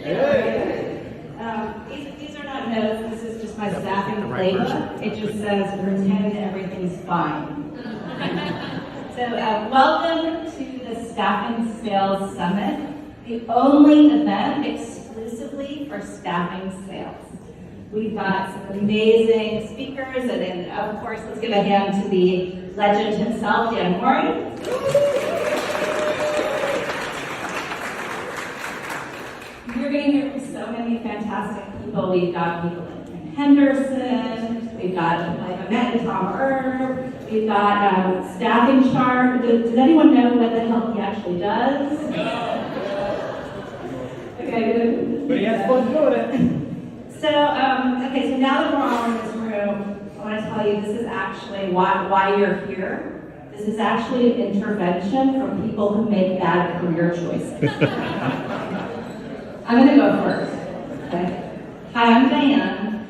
These are not notes. This is just my staffing playbook. It just says pretend everything's fine. So welcome to the Staffing Sales Summit, the only event exclusively for staffing sales. We've got some amazing speakers, and then of course, let's give a hand to the legend himself, Dan Warren. You're going to hear from so many fantastic people. We've got people like Henderson, we've got I've met Tom Erb, we've got Staffing Chart. Does anyone know what the hell he actually does? Okay, good. But he has fun doing it. So, okay, so now that we're all in this room, I want to tell you this is actually why you're here. This is actually an intervention from people who make bad career choices. I'm going to go first. Okay. Hi, I'm Diane,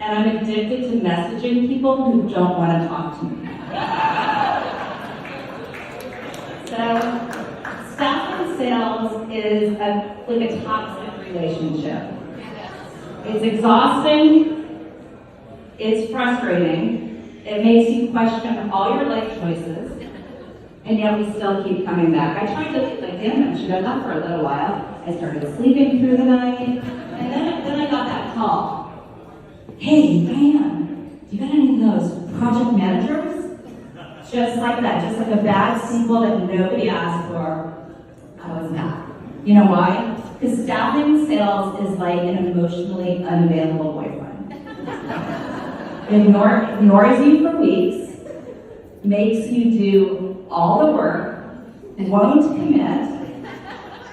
and I'm addicted to messaging people who don't want to talk to me. So, staffing sales is like a toxic relationship. It's exhausting, it's frustrating, it makes you question all your life choices, and yet we still keep coming back. I tried to, like Dan mentioned, I left for a little while. I started sleeping through the night, and then I got that call. Hey, Diane, do you got any of those project managers? Just like that, just like a bad sequel that nobody asked for. I was not. You know why? Because staffing sales is like an emotionally unavailable boyfriend. Ignores you for weeks, makes you do all the work, won't commit,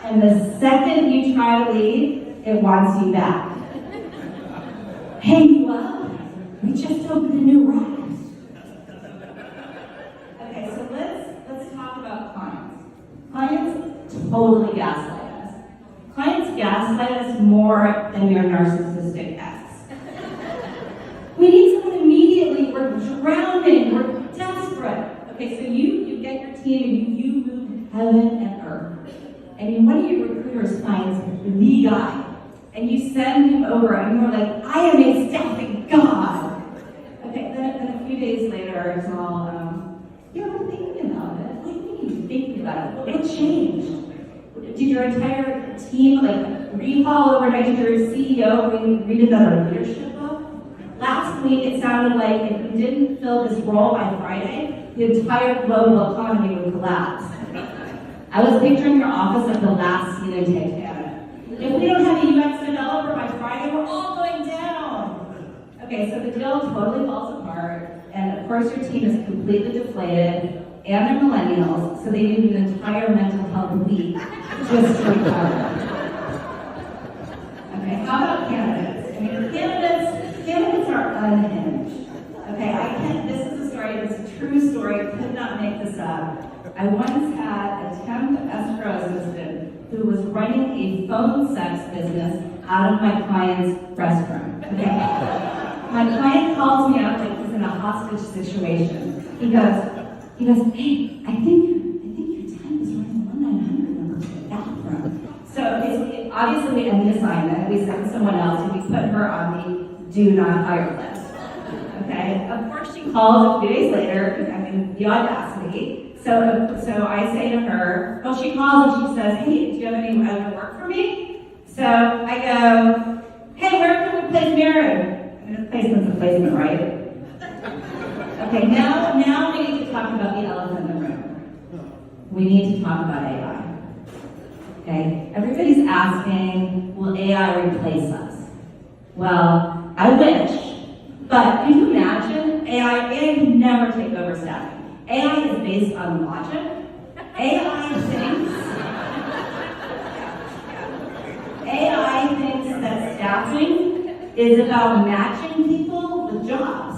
and the second you try to leave, it wants you back. Hey, you up? We just opened a new rack. Okay, so let's talk about clients. Clients totally gaslight us. Clients gaslight us more than your narcissistic ex. We need someone immediately. We're drowning. We're desperate. Okay, so you get your team and you move heaven and earth. And one of your recruiters finds the guy. And you send him over and you're like, I am a staffing god. Okay, then a few days later, it's all, yeah, I'm thinking about it. What do you mean thinking about it? What changed? Did your entire team rehaul overnight? Did your CEO read another leadership book? Last week it sounded like if we didn't fill this role by Friday, the entire global economy would collapse. I was picturing your office at the last scene in Titanic. If we don't have a UX developer by Friday, we're all going down. Okay, so the deal totally falls apart, and of course your team is completely deflated, and they're millennials, so they need an entire mental health week just to recover. Okay, how about candidates? I mean, candidates are unhinged. Okay, this is a story, it's a true story, I could not make this up. I once had a temp escrow assistant who was running a phone sex business out of my client's restroom. Okay? My client calls me up like he's in a hostage situation. He goes, hey, I think your temp is running a 1-900 number to the bathroom. So it's obviously we end the assignment, we send someone else, and we put her on the do not hire list. Okay? Of course she calls a few days later, I mean, the audacity. So I say to her, well, she calls and she says, hey, do you have any other work for me? So I go, hey, where can we place Mary? I mean, placement's a placement, right? Okay, now we need to talk about the elephant in the room. We need to talk about AI. Okay, everybody's asking, will AI replace us? Well, I wish, but can you imagine? AI can never take over staffing. AI is based on logic. AI thinks that staffing is about matching people with jobs.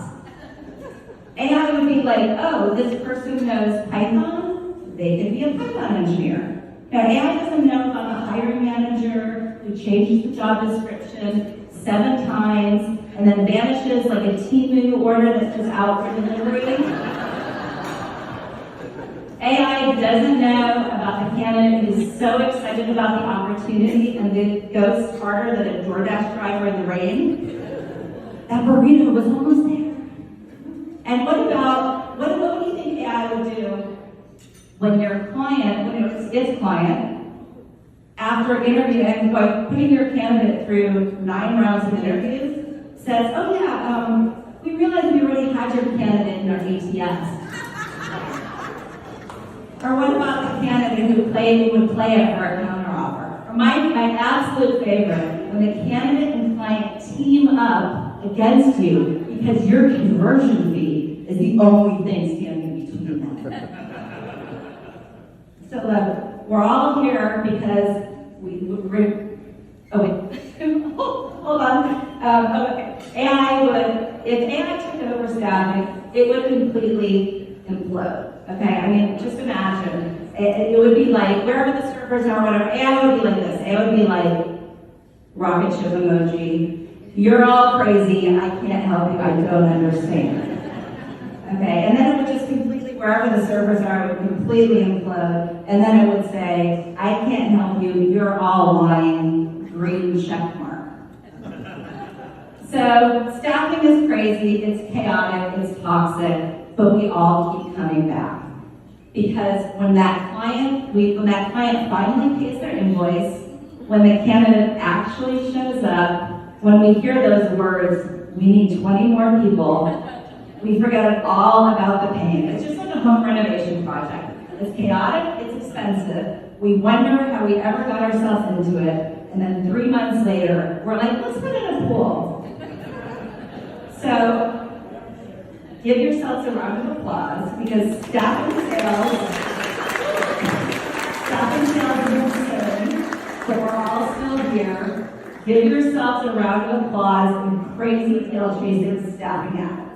AI would be like, oh, this person knows Python, they can be a Python engineer. Now, AI doesn't know about the hiring manager who changes the job description 7 times and then vanishes like a Temu order that's just out for delivery. AI doesn't know about the candidate who's so excited about the opportunity and then goes harder than a DoorDash driver in the rain. That burrito was almost there. And what do you think AI would do when your client, when its client, after interviewing, by putting your candidate through 9 rounds of interviews, says, oh yeah, we realized we already had your candidate in our ATS. Or what about the candidate who would play it for a counteroffer? Or my absolute favorite, when the candidate and client team up against you because your conversion fee is the only thing standing between them. So look, we're all here because hold on. If AI took over staffing, it would completely implode. Okay, I mean, just imagine. It would be like, wherever the servers are, whatever, AI would be like this. AI would be like, rocket ship emoji. You're all crazy, I can't help you, I don't understand. Okay, and then it would just completely, wherever the servers are, it would completely implode. And then it would say, I can't help you, you're all lying, green check mark. So, staffing is crazy, it's chaotic, it's toxic, but we all keep coming back. Because when that client finally pays their invoice, when the candidate actually shows up, when we hear those words, we need 20 more people, we forget all about the pain. It's just like a home renovation project. It's chaotic, it's expensive. We wonder how we ever got ourselves into it, and then 3 months later, we're like, let's put in a pool. So, give yourselves a round of applause, because staffing sales is absurd, but we're all still here. Give yourselves a round of applause and crazy tail chasing staffing out.